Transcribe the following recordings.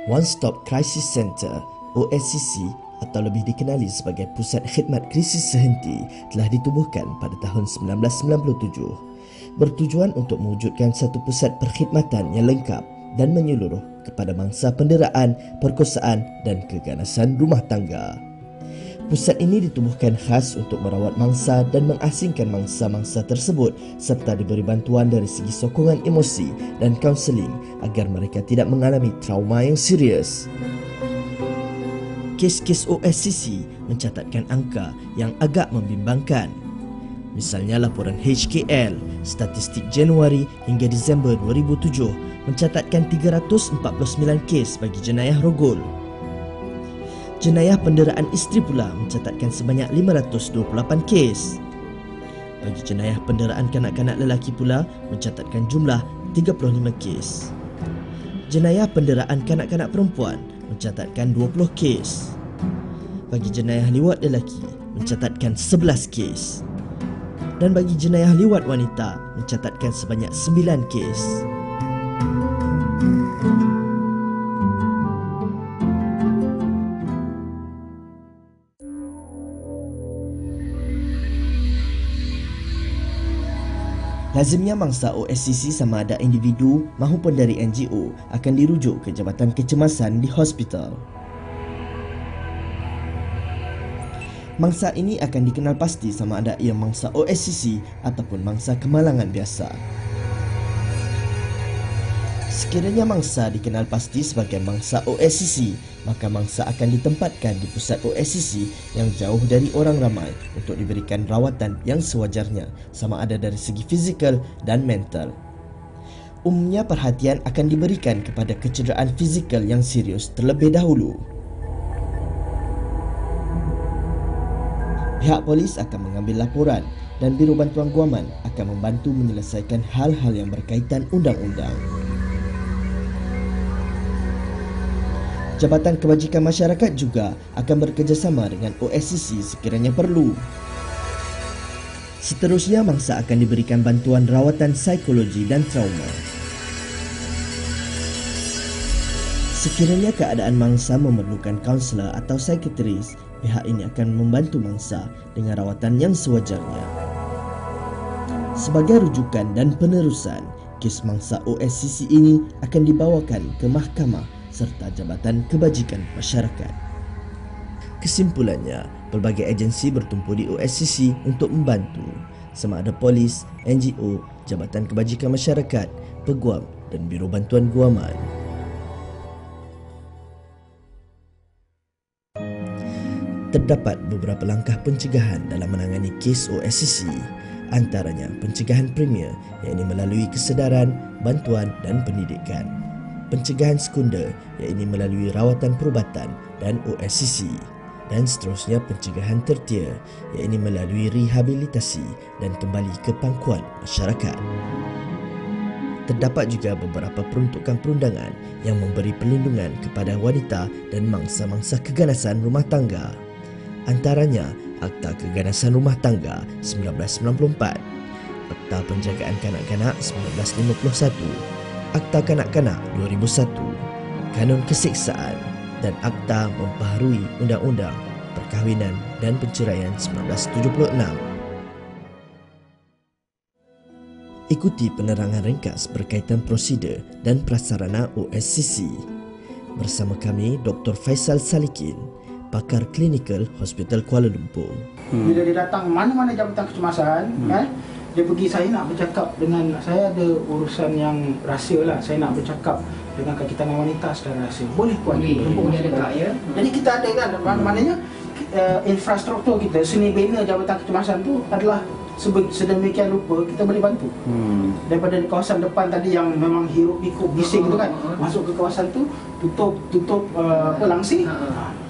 One Stop Crisis Center (OSCC) atau lebih dikenali sebagai Pusat Khidmat Krisis Sehenti telah ditubuhkan pada tahun 1997 bertujuan untuk mewujudkan satu pusat perkhidmatan yang lengkap dan menyeluruh kepada mangsa penderaan, perkosaan dan keganasan rumah tangga. Pusat ini ditubuhkan khas untuk merawat mangsa dan mengasingkan mangsa-mangsa tersebut serta diberi bantuan dari segi sokongan emosi dan kaunseling agar mereka tidak mengalami trauma yang serius. Kes-kes OSCC mencatatkan angka yang agak membimbangkan. Misalnya laporan HKL, statistik Januari hingga Disember 2007 mencatatkan 349 kes bagi jenayah rogol. Jenayah penderaan isteri pula mencatatkan sebanyak 528 kes. Bagi jenayah penderaan kanak-kanak lelaki pula mencatatkan jumlah 35 kes. Jenayah penderaan kanak-kanak perempuan mencatatkan 20 kes. Bagi jenayah liwat lelaki mencatatkan 11 kes. Dan bagi jenayah liwat wanita mencatatkan sebanyak 9 kes. Lazimnya mangsa OSCC sama ada individu mahupun dari NGO akan dirujuk ke Jabatan Kecemasan di hospital. Mangsa ini akan dikenal pasti sama ada ia mangsa OSCC ataupun mangsa kemalangan biasa. Sekiranya mangsa dikenal pasti sebagai mangsa OSCC, maka mangsa akan ditempatkan di pusat OSCC yang jauh dari orang ramai untuk diberikan rawatan yang sewajarnya sama ada dari segi fizikal dan mental. Umumnya perhatian akan diberikan kepada kecederaan fizikal yang serius terlebih dahulu. Pihak polis akan mengambil laporan dan Biro Bantuan Guaman akan membantu menyelesaikan hal-hal yang berkaitan undang-undang. Jabatan Kebajikan Masyarakat juga akan bekerjasama dengan OSCC sekiranya perlu. Seterusnya, mangsa akan diberikan bantuan rawatan psikologi dan trauma. Sekiranya keadaan mangsa memerlukan kaunselor atau psikiatris, pihak ini akan membantu mangsa dengan rawatan yang sewajarnya. Sebagai rujukan dan penerusan, kes mangsa OSCC ini akan dibawakan ke mahkamah serta Jabatan Kebajikan Masyarakat. Kesimpulannya, pelbagai agensi bertumpu di OSCC untuk membantu, sama ada polis, NGO, Jabatan Kebajikan Masyarakat, Peguam dan Biro Bantuan Guaman. Terdapat beberapa langkah pencegahan dalam menangani kes OSCC, antaranya pencegahan premier iaitu melalui kesedaran, bantuan dan pendidikan. Pencegahan sekunder iaitu melalui rawatan perubatan dan OSCC. Dan seterusnya pencegahan tertier iaitu melalui rehabilitasi dan kembali ke pangkuan masyarakat. Terdapat juga beberapa peruntukan perundangan yang memberi perlindungan kepada wanita dan mangsa-mangsa keganasan rumah tangga. Antaranya Akta Keganasan Rumah Tangga 1994, Akta Penjagaan Kanak-kanak 1951, Akta Kanak-kanak 2001, Kanun Keseksaan dan Akta Memperbaharui Undang-Undang Perkahwinan dan Perceraian 1976. Ikuti penerangan ringkas berkaitan prosedur dan prasarana OSCC. Bersama kami Dr. Faisal Salikin, pakar klinikal Hospital Kuala Lumpur. Bila dia datang mana-mana jabatan kecemasan, dia pergi, saya nak bercakap dengan, saya ada urusan yang rahsia lah, saya nak bercakap dengan kaki tangan wanita secara rahsia. Boleh puan? Boleh dekat ya. Jadi kita ada kan, maknanya infrastruktur kita, seni bina jabatan kecemasan tu adalah sedemikian rupa kita boleh bantu. Daripada kawasan depan tadi yang memang hiruk pikuk bising tu kan, masuk ke kawasan tu, tutup langsir.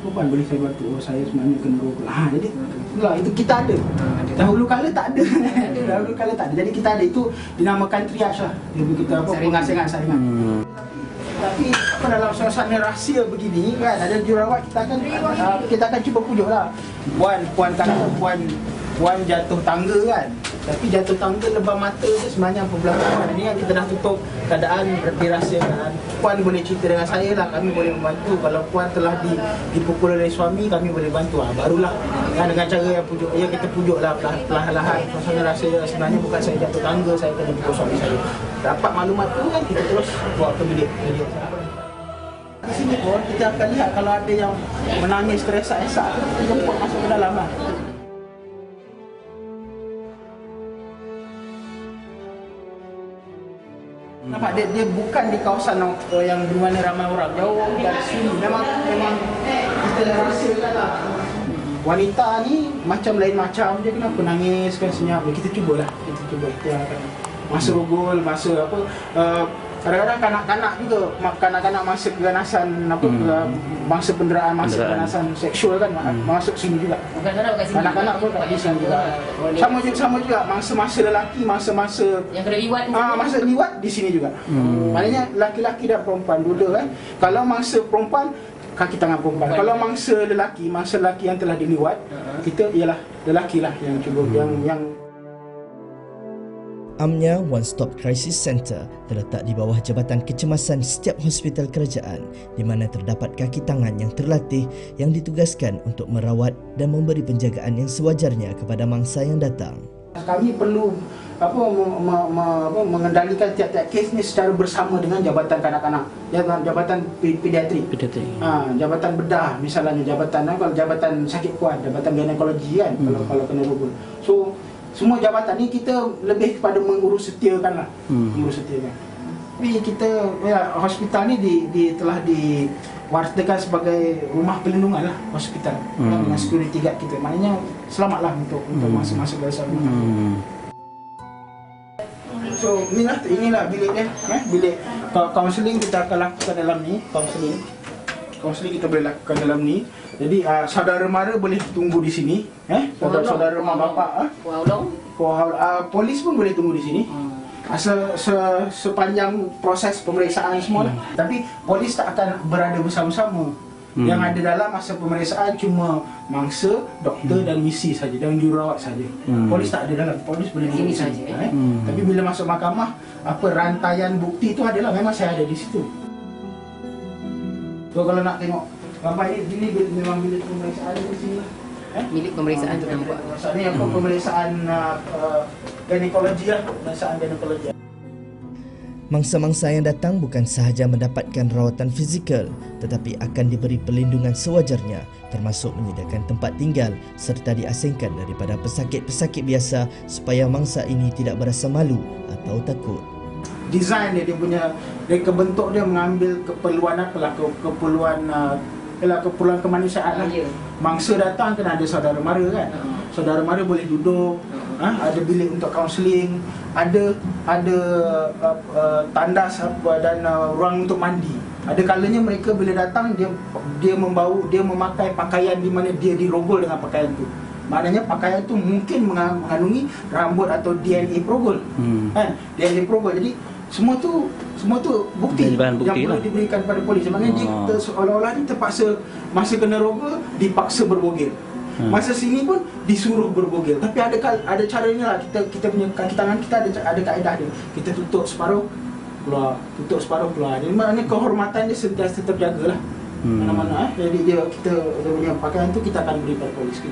Puan boleh saya bantu? Oh, saya sebenarnya kena rogol. Jadi itulah, itu kita ada. Dahulu kala tak ada. Dahulu kala tak ada. Jadi kita ada, itu dinamakan triage lah. Kita saringan. Tapi dalam suasana rahsia begini kan, ada jurawat, kita akan cuba pujuk lah. Puan kata puan jatuh tangga kan. Tapi jatuh tangga lebam mata je sebenarnya pembelakangan. Ini yang kita dah tutup keadaan dirahsiakan. Puan boleh cerita dengan saya lah, kami boleh membantu. Kalau puan telah dipukul oleh suami, kami boleh bantu. Barulah dengan cara yang kita pujuk lah perlahan-lahan. Maksudnya rasa sebenarnya bukan saya jatuh tangga, saya kena pukul suami saya. Dapat maklumat tu kan, kita terus bawa ke bilik. Di sini pun kita akan lihat kalau ada yang menangis teresak-esak, kita jemput masuk ke dalam lah. Nampak dia bukan di kawasan yang di mana ramai orang, jauh dari sini. Memang kita rahsiakan lah. Wanita ni macam lain macam je, kenapa nangis kan, senyap. Kita cubalah, kita akan masa rogol, masa apa, kadang-kadang kanak-kanak juga, kanak-kanak masa keganasan apa, masa penderaan, masa keganasan seksual kan, masuk sini juga. Kanak-kanak pun kat sini juga. Sama juga masa-masa lelaki, masa-masa yang kena liwat tu. Masa liwat di sini juga. Maknanya laki-laki dan perempuan dua kan. Kalau mangsa perempuan, kaki tangan perempuan. Kalau mangsa lelaki yang telah diliwat, kita ialah lelaki lah yang cuba yang Amnya One Stop Crisis Center terletak di bawah Jabatan Kecemasan setiap hospital kerajaan, di mana terdapat kaki tangan yang terlatih yang ditugaskan untuk merawat dan memberi penjagaan yang sewajarnya kepada mangsa yang datang. Kami perlu mengendalikan tiap-tiap kes ni secara bersama dengan Jabatan Kanak-kanak, Jabatan Pediatrik. Jabatan Bedah misalnya, kalau Jabatan Sakit Kuat, Jabatan Ginekologi kan, kalau kena rogol. So semua jabatan ni kita lebih kepada mengurus setiakan lah. Mengurus setiakan. Tapi kita hospital ni telah diwartakan sebagai rumah pelindungan lah, hospital dengan security guard kita. Maknanya selamatlah untuk masuk dari sana. So inilah bilik dia, bilik kaunseling kita akan lakukan dalam ni. Kaunseling kita boleh lakukan dalam ni. Jadi saudara mara boleh tunggu di sini, saudara mak bapak, polis pun boleh tunggu di sini. Sepanjang proses pemeriksaan semua lah. Tapi polis tak akan berada bersama-sama. Yang ada dalam masa pemeriksaan cuma mangsa, doktor dan misi saja, dan jururawat saja. Polis tak ada dalam, polis boleh di sini saja. Tapi bila masuk mahkamah, rantaian bukti itu adalah memang saya ada di situ. So kalau nak tengok gambar ini memang bilik pemeriksaan di sini lah. Bilik pemeriksaan tu nampak. Maksudnya pemeriksaan ginekologi lah, pemeriksaan ginekologi. Mangsa-mangsa yang datang bukan sahaja mendapatkan rawatan fizikal, tetapi akan diberi perlindungan sewajarnya, termasuk menyediakan tempat tinggal serta diasingkan daripada pesakit-pesakit biasa supaya mangsa ini tidak berasa malu atau takut. Desain dia punya, dari kebentuk dia mengambil keperluan keperluan kemanusiaan lah. Mangsa datang kena ada saudara mara kan. Saudara mara boleh duduk, ada bilik untuk kaunseling, ada tandas dan ruang untuk mandi. Ada kalanya mereka bila datang dia memakai pakaian di mana dia dirogol dengan pakaian tu. Maknanya pakaian tu mungkin mengandungi rambut atau DNA perogol. DNA perogol. Jadi semua tu bukti yang perlu diberikan kepada polis. Maknanya dia seolah-olah dia terpaksa, masa kena rogol dipaksa berbogel. Masa sini pun disuruh berbogel. Tapi ada caranya lah. Kita punya kaki tangan kita ada kaedah dia. Kita tutup separuh keluar, tutup separuh keluar. Jadi maknanya kehormatan dia sentiasa terjaga lah. Mana-mana jadi dia punya pakaian tu kita akan beri pada polis.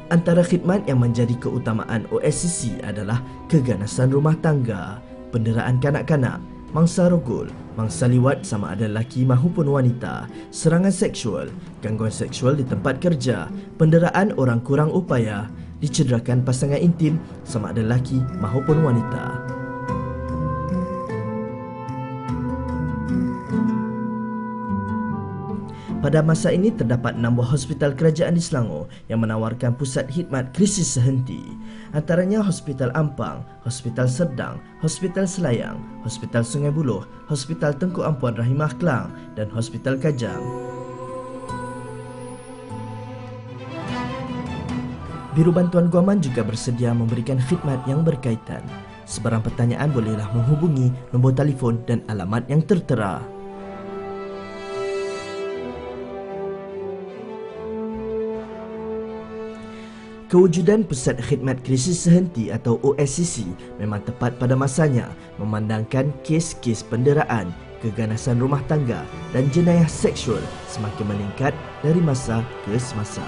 Antara khidmat yang menjadi keutamaan OSCC adalah keganasan rumah tangga, penderaan kanak-kanak, mangsa rogol, mangsa liwat sama ada lelaki maupun wanita, serangan seksual, gangguan seksual di tempat kerja, penderaan orang kurang upaya, dicederakan pasangan intim sama ada lelaki maupun wanita. Pada masa ini terdapat 6 buah hospital kerajaan di Selangor yang menawarkan pusat khidmat krisis sehenti. Antaranya Hospital Ampang, Hospital Serdang, Hospital Selayang, Hospital Sungai Buloh, Hospital Tengku Ampuan Rahimah Klang dan Hospital Kajang. Biro Bantuan Guaman juga bersedia memberikan khidmat yang berkaitan. Sebarang pertanyaan bolehlah menghubungi nombor telefon dan alamat yang tertera. Kewujudan Pusat Khidmat Krisis Sehenti atau OSCC memang tepat pada masanya memandangkan kes-kes penderaan, keganasan rumah tangga dan jenayah seksual semakin meningkat dari masa ke semasa.